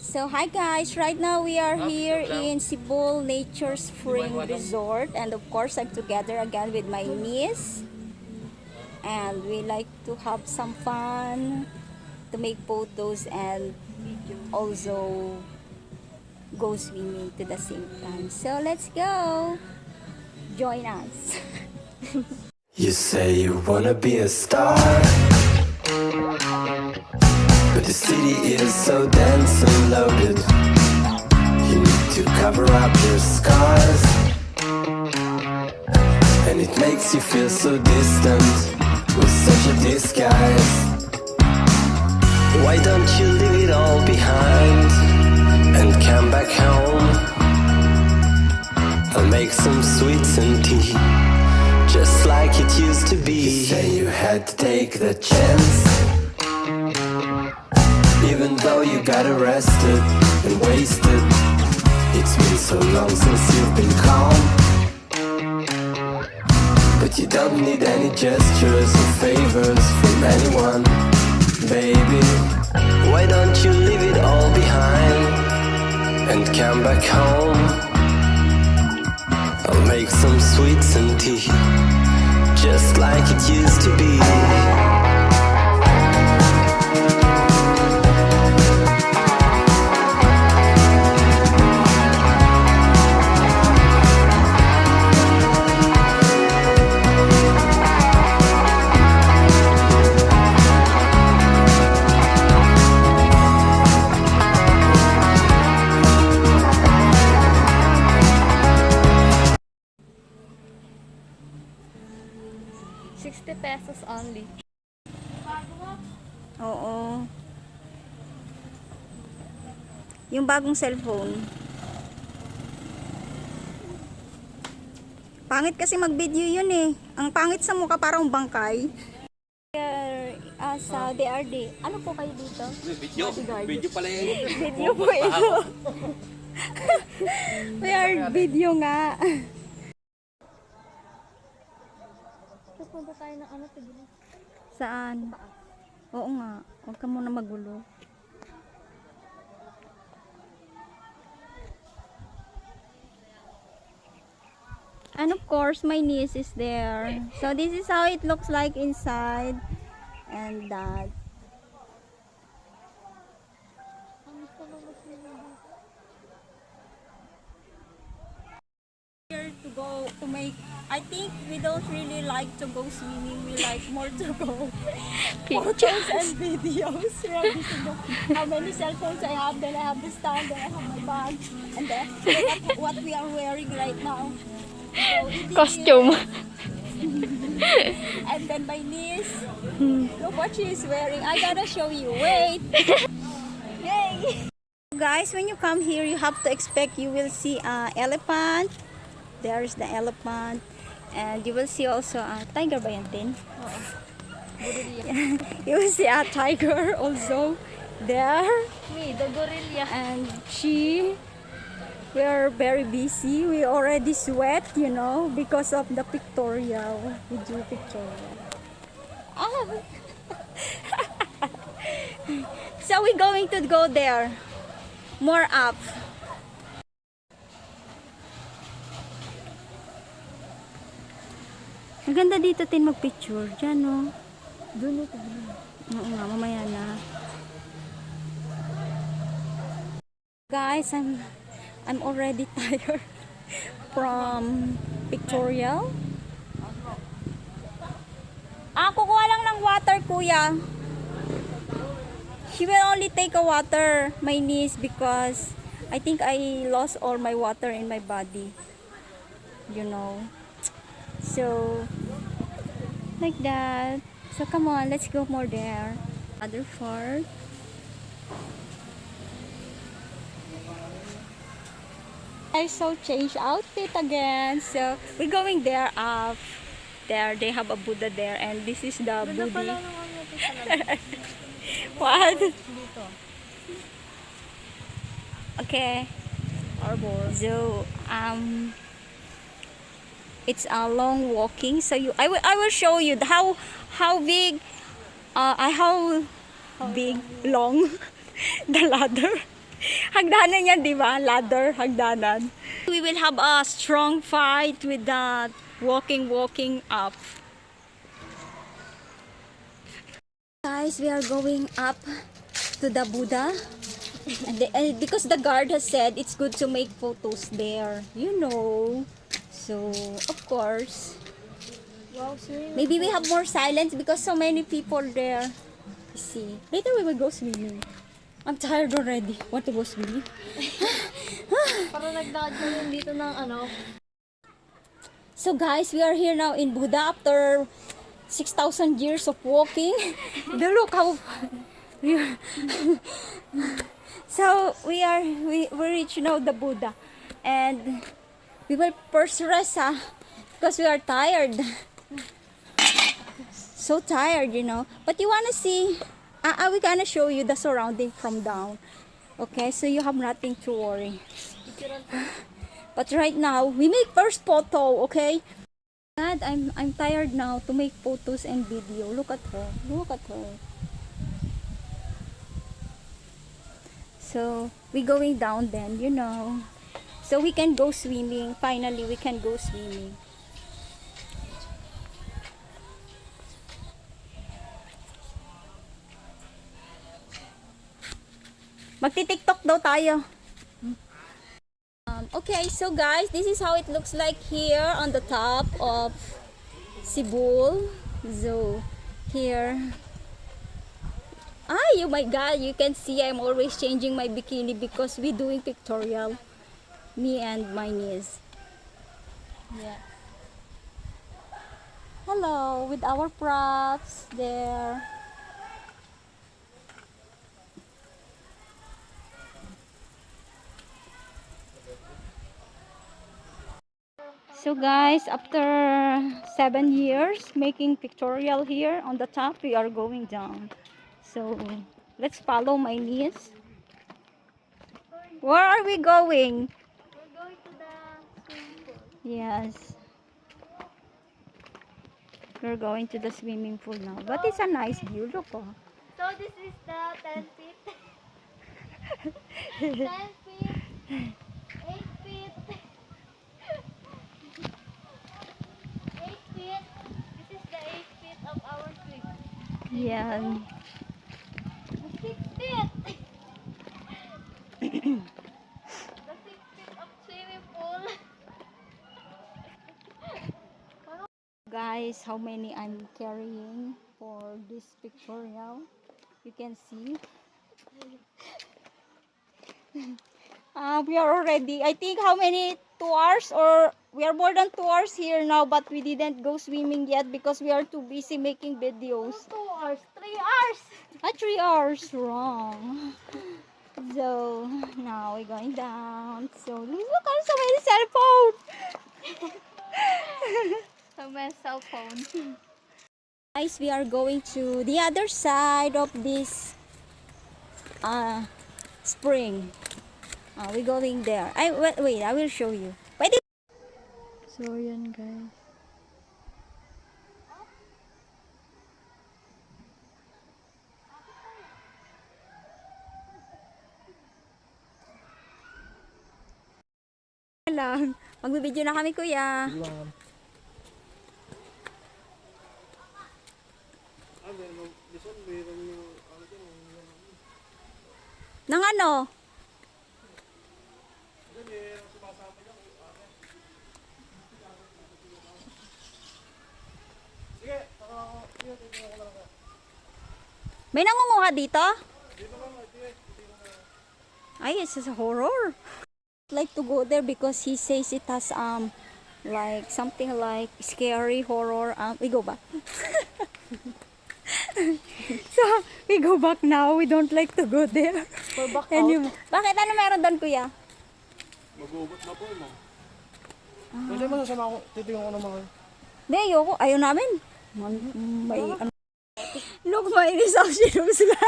So hi guys, right now we are here in SIBUL Nature Spring Resort, and of course I'm together again with my niece, and we like to have some fun, to make photos and also go swimming to the same time. So let's go, join us. You say you wanna be a star, but the city is so dense and loaded. You need to cover up your scars, and it makes you feel so distant with such a disguise. Why don't you leave it all behind and come back home? I'll make some sweets and tea, just like it used to be. You say you had to take the chance, even though you got arrested and wasted. It's been so long since you've been calm, but you don't need any gestures or favors from anyone, baby. Why don't you leave it all behind and come back home? I'll make some sweets and tea, just like it used to be. ₱60 only. Oo. Yung bagong cellphone. Pangit kasi mag-video yun eh. Ang pangit sa mukha, parang bangkay. Sa DRD. Ano po kayo dito? Video pala yun. Video po ito. We are video nga. Pupunta tayo ng ano, tigil. Saan? Oo nga. Huwag ka muna magulo. And of course, my niece is there. So this is how it looks like inside. And that. Here to go to make. I think we don't really like to go swimming. We like more to go photos and videos. We are busy to- how many cell phones I have. Then I have the stand. Then I have my bag. And then look at what we are wearing right now. So, Costume. and then my niece. Look what she is wearing. I gotta show you. Wait. Yay! Guys, when you come here, you have to expect you will see an elephant. There's the elephant. And you will see also a tiger ba yan din? You will see a tiger also there. Me, the gorilla. And we are very busy. We already sweat, you know, because of the pictorial. We do pictorial. Ah. So we're going to go there. More up. Ang ganda dito tin magpicture. Diyan, no? Doon ito. Oo nga, mamaya na. Guys, I'm already tired from pictorial. Kukuha lang ng water, kuya. She will only take a water, my niece, because I think I lost all my water in my body. You know. So, like that. So, come on, let's go more there. Other part. I so change outfit again. So, we're going there up. There, they have a Buddha there. And this is the Buddha. What? Dito. Okay. Arbor. So, it's a long walking. So I will show you how big long the ladder. Hagdanan yan, di ba? Ladder, hagdanan. We will have a strong fight with that walking up. Guys, we are going up to the Buddha. And because the guard has said it's good to make photos there. You know. So, of course. Wow, swimming. Maybe we have more silence because so many people there. See. Later we will go swimming. I'm tired already. Want to go swimming? Parang naglakad kami dito ng ano. So guys, we are here now in Buddha after 6,000 years of walking. Look how we are. So we reach now the Buddha, and we will first rest because we are tired. So tired, you know. But you wanna see? We're gonna show you the surrounding from down. Okay, so you have nothing to worry. But right now, we make first photo, okay? God, I'm tired now to make photos and video. Look at her. Look at her. So, we going down then, you know. So we can go swimming. Finally, we can go swimming. Magti-TikTok daw tayo. Okay, so guys, this is how it looks like here on the top of SIBUL. So, here. Oh my God, you can see I'm always changing my bikini because we're doing pictorial. Me and my niece. Yeah. Hello, with our props there. So guys, after 7 years making pictorial here on the top, we are going down. So let's follow my niece. Where are we going? We're going to the swimming pool. Yes. We're going to the swimming pool now. But it's a nice view. Look, oh. So this is the 10 feet. 10 feet. 8 feet. 8 feet. This is the 8 feet of our swim. Yeah. 6 feet. The 6 feet of swimming pool. Guys, how many I'm carrying for this pictorial? You can see. We are already, I think, how many? 2 hours, or we are more than 2 hours here now, but we didn't go swimming yet because we are too busy making videos. 2 hours. 3 hours. 3 hours, wrong. So now we're going down. So look, I'm so many cell phone. So my cell phone. Guys, we are going to the other side of this spring. We're going there. Wait, I will show you. Wait. So yan guys. Lang. Magbibideo na kami, kuya. Nang ano? May nangunguha dito? Ay, it's a horror. Like to go there because he says it has like something like scary horror. We go back. So we go back now. We don't like to go there. We're back out. Bakit ano meron doon, kuya? Magugot na po, ma'am. Kasi mo sasama ako, titingnan ko ng mga... Hindi, ayoko. Ayaw namin. May ano. Look, mainis ako sinusla.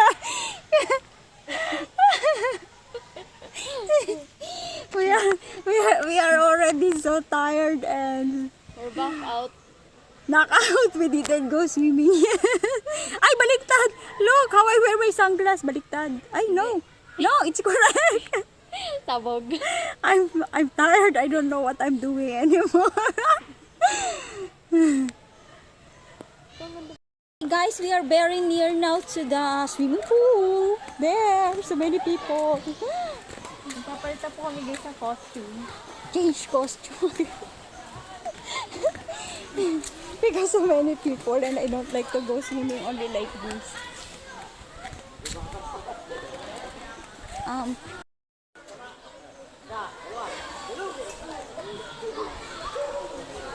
we are already so tired and We're back out. knockout. We didn't go swimming. Ay, baliktad. Look how I wear my sunglasses. Baliktad. Ay, no. No, It's correct. Sabog. I'm tired. I don't know what I'm doing anymore. Guys, we are very near now to the swimming pool. There, so many people. Papalita po kami guys ng costume. Change costume. Because so many people and I don't like to go swimming only like this.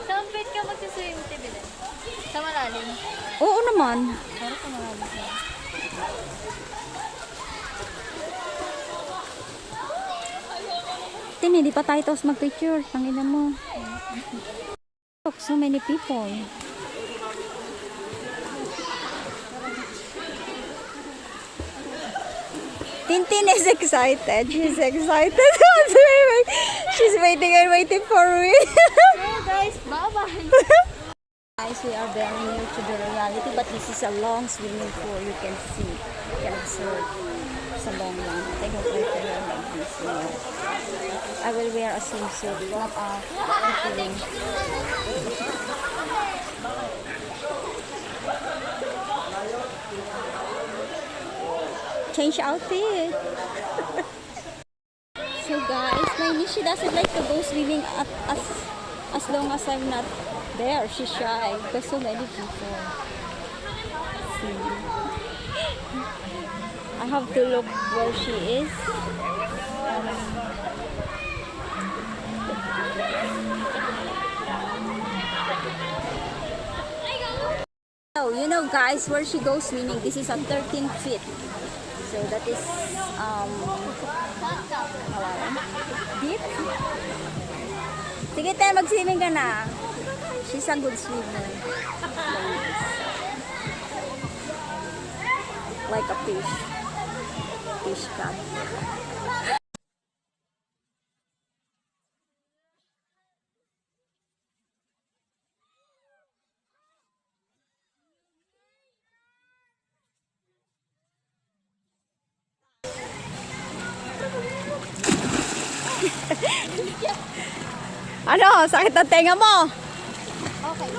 Saan pwede ka magsiswim, Tibilan? Sa malalim. Oo naman. Pero sa malalim ka. Hindi pa tayo tapos mag-picture. Tangina mo. Look, so many people. Tintin is excited. She's excited. She's waiting and waiting for me. Yeah guys, bye-bye. Guys, we are very near to the reality, but this is a long swimming pool. You can see, you can observe. It's a long one. I don't like to wear like this. You know. I will wear a swimsuit, not a bikini. Change outfit. So guys, my niece, she doesn't like to go swimming as long as I'm not there. She's shy because so many people. See. I have to look where she is. So, you know guys, where she goes swimming, this is a 13 feet. So that is deep. Sige tayo, mag-swimming ka na. She's a good swimmer. Like a fish. Fish cat. Ano? Sakit ang tenga mo? Okay.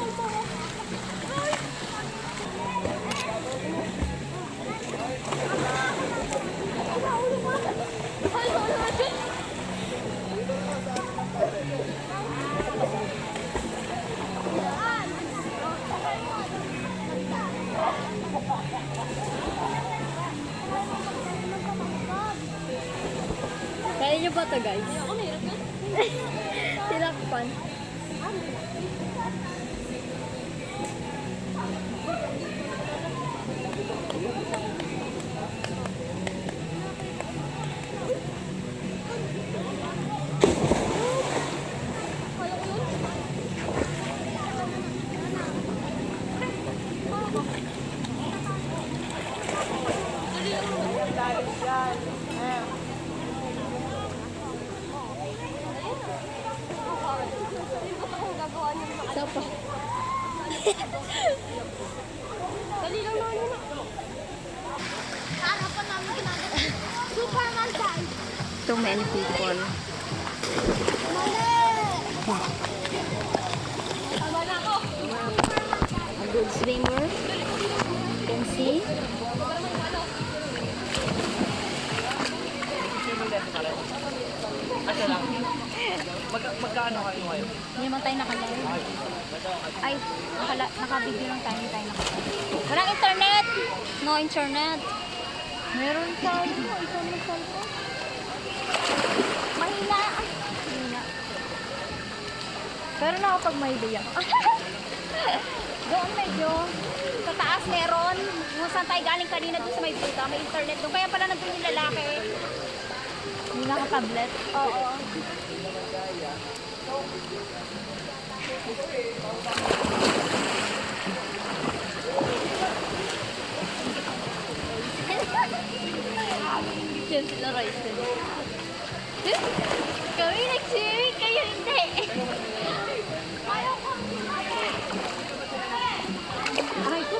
Kaya niyo ba ito guys? Tinakpan. Isa pa. Dali lang naman yun. Harapan namin ginagawa. Superman size. Too many people. Tama na ako. A good swimmer. You can see. Magkano kayo ngayon? Hindi naman tayo nakalive. Ay, nakabidyo lang tayo. Hindi tayo nakalive. Walang internet! No internet. Meron tayo. Ikaw na cellphone. Mahina. Mahina. Pero nakapag may day ako. Doon medyo. Sa taas meron. Kung saan tayo galing kanina doon sa may buta, may internet doon. Kaya pala nandun yung lalaki. Hindi naka-tablet. Oo. Diyan sila Royce. Kami nag-swimming, kayo hindi. Ay, ko.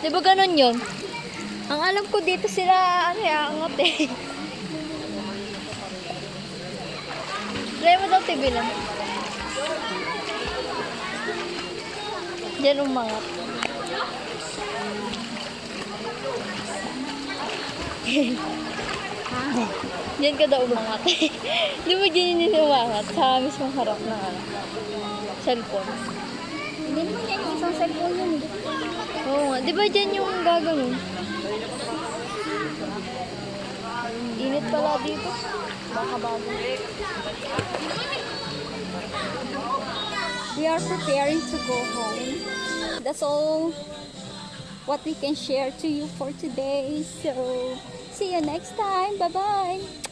Di ba ganun yun? Ang alam ko dito sila, ano ya, angat eh. Try mo daw tibilan. Diyan umangat. Diyan ka daw umangat. Di ba dyan yun umangat? Sa mismong harap ng ano, cellphone. Hindi naman yan yung isang cellphone yun. Oo nga. Di ba dyan yung gagawin? Init pala dito. Baka bago. We are preparing to go home. That's all what we can share to you for today. So, see you next time. Bye-bye.